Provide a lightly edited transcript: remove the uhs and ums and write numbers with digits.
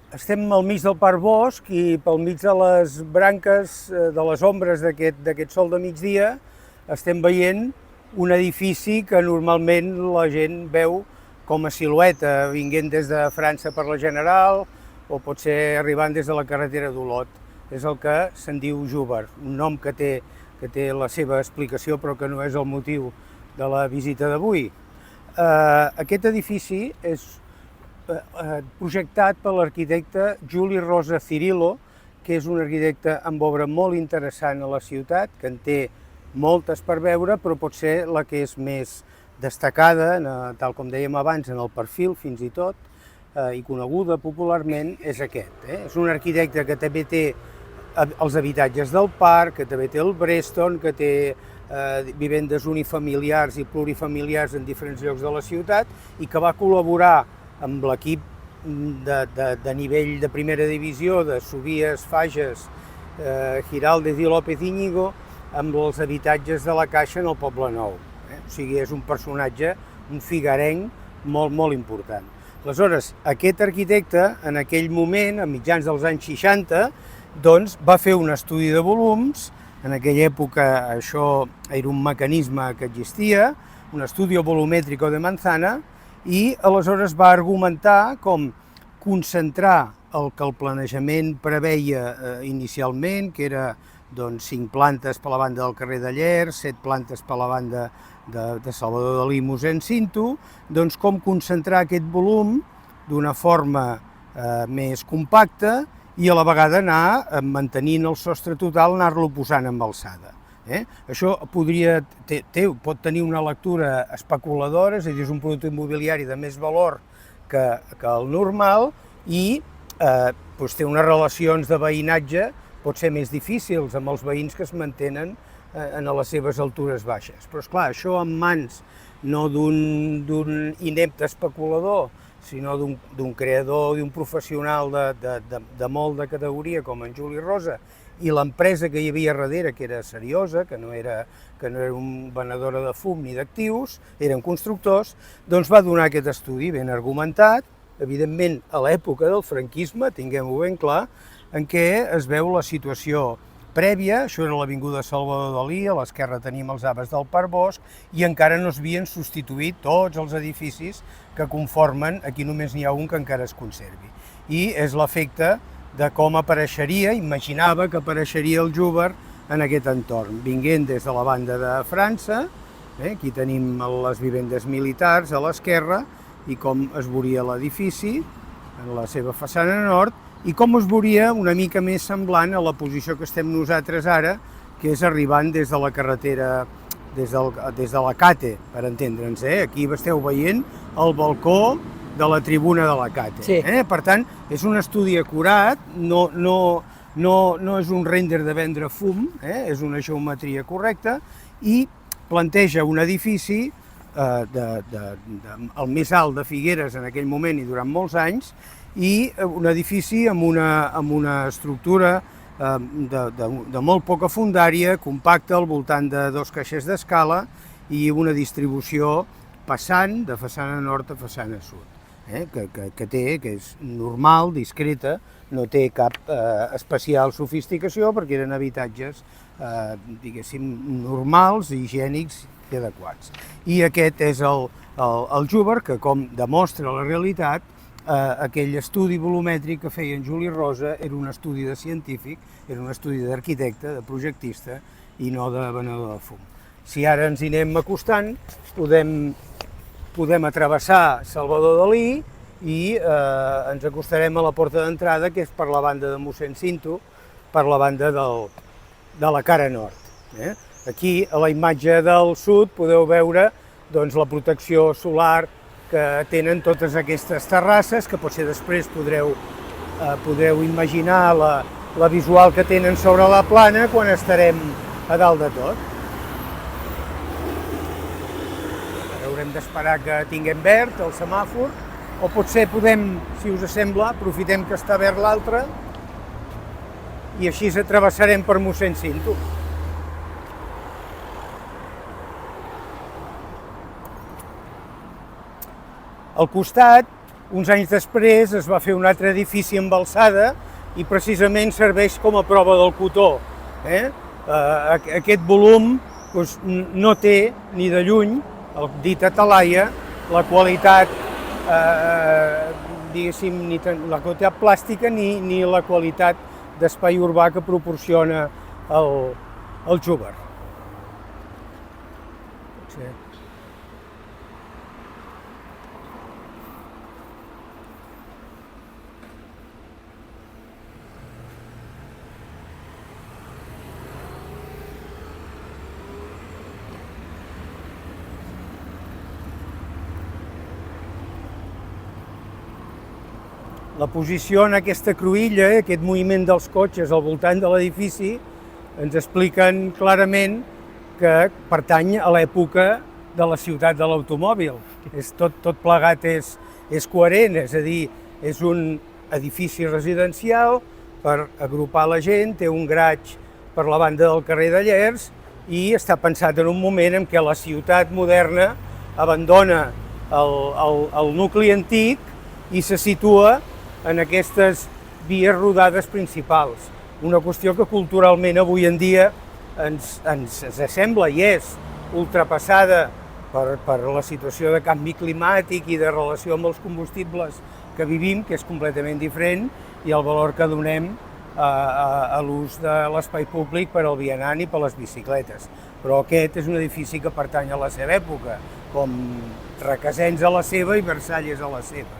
Estem al mig del Parc Bosc i pel mig de les branques, de les ombres d'aquest sol de migdia, estem veient un edifici que normalment la gent veu com a silueta, vinguent des de França per la General o potser arribant des de la carretera d'Olot. És el que se'n diu Júber, un nom que té la seva explicació però que no és el motiu de la visita d'avui. Aquest edifici és projectat per l'arquitecte Juli Rosa Cirillo, que és un arquitecte amb obra molt interessant a la ciutat, que en té moltes per veure, però potser la que és més destacada, tal com dèiem abans, en el perfil fins i tot, i coneguda popularment, és aquest. És un arquitecte que també té els habitatges del parc, que també té el Breston, que té vivendes unifamiliars i plurifamiliars en diferents llocs de la ciutat i que va col·laborar amb l'equip de nivell de primera divisió de Subies, Fages, Giraldez i López Íñigo amb els habitatges de la Caixa en el Poble Nou. O sigui, és un personatge, un figuerenc molt, molt important. Aleshores, aquest arquitecte, en aquell moment, a mitjans dels anys 60, doncs, va fer un estudi de volums. En aquella època això era un mecanisme que existia, un estudi volumètric de Manzana, i aleshores va argumentar com concentrar el que el planejament preveia inicialment, que era 5 plantes per la banda del carrer de Llers, 7 plantes per la banda de Salvador Dalí i Mossèn Cinto, doncs com concentrar aquest volum d'una forma més compacta i a la vegada anar mantenint el sostre total, anar-lo posant amb alçada. Això pot tenir una lectura especuladora, és a dir, és un producte immobiliari de més valor que el normal i té unes relacions de veïnatge potser més difícils amb els veïns que es mantenen a les seves altures baixes. Però, esclar, això en mans no d'un inepte especulador, sinó d'un creador, d'un professional de molt de categoria com en Juli Rosa, i l'empresa que hi havia darrere, que era seriosa, que no era una venedora de fum ni d'actius, eren constructors, doncs va donar aquest estudi ben argumentat, evidentment a l'època del franquisme, tinguem-ho ben clar, en què es veu la situació prèvia, això era l'avinguda Salvador Dalí, a l'esquerra tenim els arbres del Parc Bosc, i encara no s'havien substituït tots els edificis que conformen, aquí només n'hi ha un que encara es conservi. I és l'efecte de com apareixeria, imaginava que apareixeria el Júber en aquest entorn, vinguent des de la banda de França, aquí tenim les vivendes militars a l'esquerra, i com es veuria l'edifici en la seva façana nord, i com es veuria una mica més semblant a la posició que estem nosaltres ara, que és arribant des de la carretera, des de la Cate, per entendre'ns. Aquí esteu veient el balcó de la tribuna de la Cate. Sí. Per tant, és un estudi acurat, no és un render de vendre fum, és una geometria correcta, i planteja un edifici el més alt de Figueres en aquell moment i durant molts anys, i un edifici amb una estructura de molt poca fondària, compacta, al voltant de 2 caixers d'escala i una distribució passant de façana nord a façana sud, que és normal, discreta, no té cap especial sofisticació perquè eren habitatges, diguéssim, normals, higiènics i adequats. I aquest és el Júber, que com demostra la realitat, aquell estudi volumètric que feia en Juli Rosa era un estudi de científic, era un estudi d'arquitecte, de projectista i no de venedor de fum. Si ara ens hi anem acostant, podem travessar Salvador Dalí i ens acostarem a la porta d'entrada, que és per la banda de Mossèn Cinto, per la banda de la cara nord. Aquí, a la imatge del sud, podeu veure la protecció solar que tenen totes aquestes terrasses, que potser després podreu imaginar la visual que tenen sobre la plana quan estarem a dalt de tot. Ara haurem d'esperar que tinguem verd el semàfor, o potser podem, si us sembla, aprofitem que està verd l'altre i així travessarem per Mossèn Cinto. Al costat Uns anys després es va fer un altre edifici amb alçada i precisament serveix com a prova del cotó. Aquest volum doncs, no té ni de lluny, el dit a Talaia, la qualitat, diguéssim, ni la qualitat plàstica ni la qualitat d'espai urbà que proporciona el Schubert. La posició en aquesta cruïlla, aquest moviment dels cotxes al voltant de l'edifici, ens expliquen clarament que pertany a l'època de la ciutat de l'automòbil. Tot plegat és coherent, és a dir, és un edifici residencial per agrupar la gent, té un garatge per la banda del carrer de Llers i està pensat en un moment en què la ciutat moderna abandona el nucli antic i se situa en aquestes vies rodades principals. Una qüestió que culturalment avui en dia ens sembla i és ultrapassada per la situació de canvi climàtic i de relació amb els combustibles que vivim, que és completament diferent, i el valor que donem a l'ús de l'espai públic per al vianant i per les bicicletes. Però aquest és un edifici que pertany a la seva època, com Requesens a la seva i Versalles a la seva.